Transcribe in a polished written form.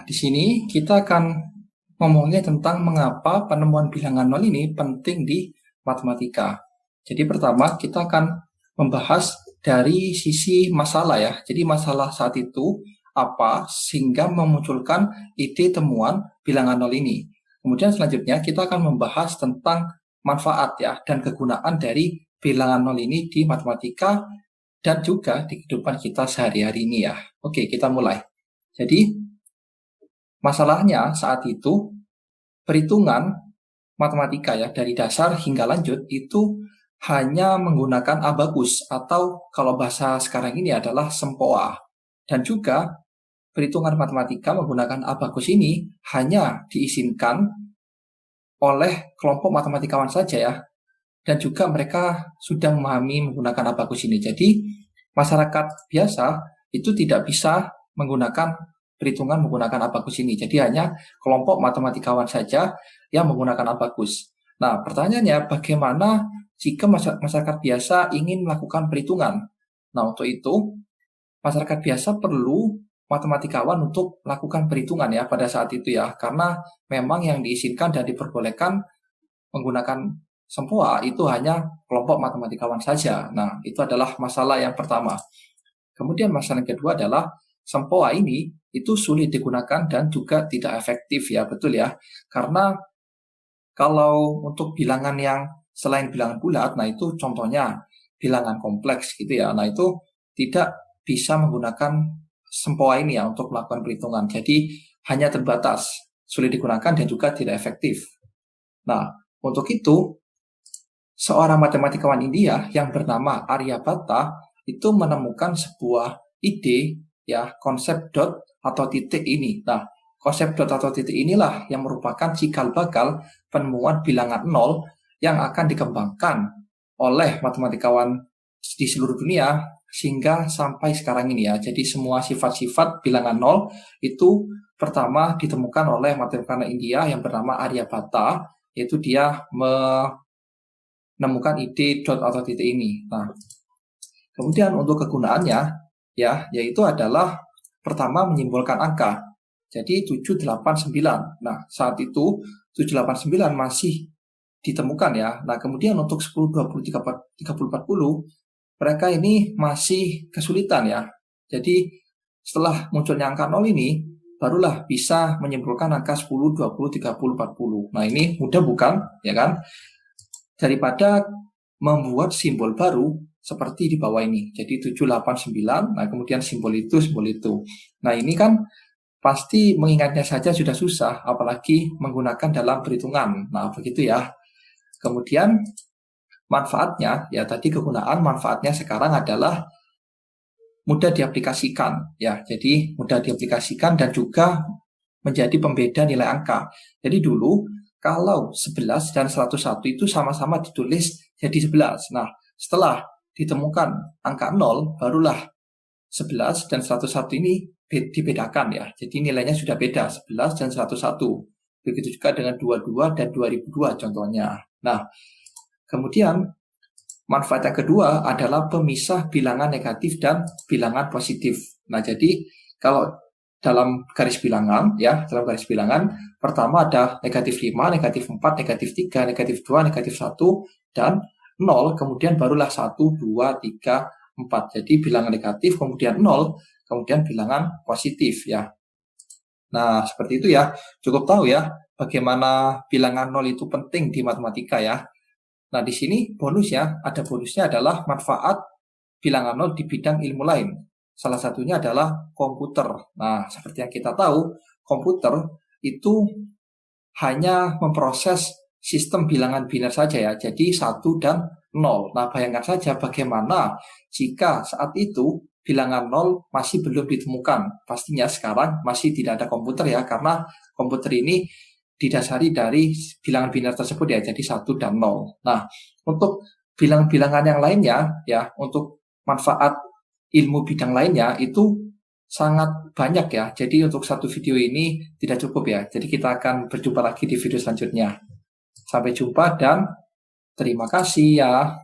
di sini kita akan ngomongin tentang mengapa penemuan bilangan nol ini penting di matematika. Jadi pertama kita akan membahas dari sisi masalah ya. Jadi masalah saat itu apa sehingga memunculkan ide temuan bilangan nol ini. Kemudian selanjutnya kita akan membahas tentang manfaat ya dan kegunaan dari bilangan nol ini di matematika dan juga di kehidupan kita sehari-hari ini ya. Oke, kita mulai. Jadi masalahnya saat itu perhitungan matematika ya dari dasar hingga lanjut itu hanya menggunakan abakus atau kalau bahasa sekarang ini adalah sempoa. Dan juga perhitungan matematika menggunakan abakus ini hanya diizinkan oleh kelompok matematikawan saja ya. Dan juga mereka sudah memahami menggunakan abakus ini. Jadi masyarakat biasa itu tidak bisa menggunakan perhitungan menggunakan abakus ini. Jadi hanya kelompok matematikawan saja yang menggunakan abakus. Nah, pertanyaannya bagaimana jika masyarakat biasa ingin melakukan perhitungan? Nah, untuk itu masyarakat biasa perlu matematikawan untuk melakukan perhitungan ya pada saat itu ya. Karena memang yang diizinkan dan diperbolehkan menggunakan sempoa itu hanya kelompok matematikawan saja. Nah, itu adalah masalah yang pertama. Kemudian masalah yang kedua adalah sempoa ini itu sulit digunakan dan juga tidak efektif ya, betul ya. Karena kalau untuk bilangan yang selain bilangan bulat, nah itu contohnya bilangan kompleks gitu ya. Nah, itu tidak bisa menggunakan sempoa ini ya untuk melakukan perhitungan. Jadi hanya terbatas, sulit digunakan dan juga tidak efektif. Nah, untuk itu seorang matematikawan India yang bernama Aryabhata itu menemukan sebuah ide ya konsep dot atau titik ini. Nah, konsep dot atau titik inilah yang merupakan cikal bakal penemuan bilangan nol yang akan dikembangkan oleh matematikawan di seluruh dunia sehingga sampai sekarang ini ya. Jadi semua sifat-sifat bilangan nol itu pertama ditemukan oleh matematikawan India yang bernama Aryabhata, yaitu dia menemukan ide dot atau titik ini. Nah, kemudian untuk kegunaannya ya, yaitu adalah pertama menyimbolkan angka. Jadi 789. Nah, saat itu 789 masih ditemukan ya. Nah, kemudian untuk 10, 20, 30, 40 mereka ini masih kesulitan ya. Jadi setelah munculnya angka 0 ini barulah bisa menyimpulkan angka 10, 20, 30, 40. Nah, ini mudah bukan? Ya kan? Daripada membuat simbol baru seperti di bawah ini. Jadi 789, nah kemudian simbol itu, simbol itu. Nah, ini kan pasti mengingatnya saja sudah susah, apalagi menggunakan dalam perhitungan. Nah, begitu ya. Kemudian manfaatnya, ya tadi kegunaan manfaatnya sekarang adalah mudah diaplikasikan. Ya, jadi mudah diaplikasikan dan juga menjadi pembeda nilai angka. Jadi dulu kalau 11 dan 101 itu sama-sama ditulis jadi 11. Nah, setelah ditemukan angka 0, barulah 11 dan 101 ini dibedakan ya. Jadi nilainya sudah beda, 11 dan 101. Begitu juga dengan 22 dan 2002 contohnya. Nah, kemudian manfaat yang kedua adalah pemisah bilangan negatif dan bilangan positif. Nah, jadi kalau dalam garis bilangan ya, dalam garis bilangan pertama ada negatif 5, negatif 4, negatif 3, negatif 2, negatif 1 dan 0, kemudian barulah 1, 2, 3, 4. Jadi bilangan negatif kemudian 0, kemudian bilangan positif ya. Nah, seperti itu ya. Cukup tahu ya bagaimana bilangan 0 itu penting di matematika ya. Nah, di sini bonusnya, ada bonusnya adalah manfaat bilangan 0 di bidang ilmu lain. Salah satunya adalah komputer. Nah, seperti yang kita tahu, komputer itu hanya memproses sistem bilangan biner saja ya. Jadi 1 dan 0. Nah, bayangkan saja bagaimana jika saat itu bilangan 0 masih belum ditemukan. Pastinya sekarang masih tidak ada komputer ya, karena komputer ini didasari dari bilangan biner tersebut ya, jadi 1 dan 0. Nah, untuk bilangan-bilangan yang lainnya ya, untuk manfaat ilmu bidang lainnya itu sangat banyak ya. Jadi untuk satu video ini tidak cukup ya. Jadi kita akan berjumpa lagi di video selanjutnya. Sampai jumpa dan terima kasih ya.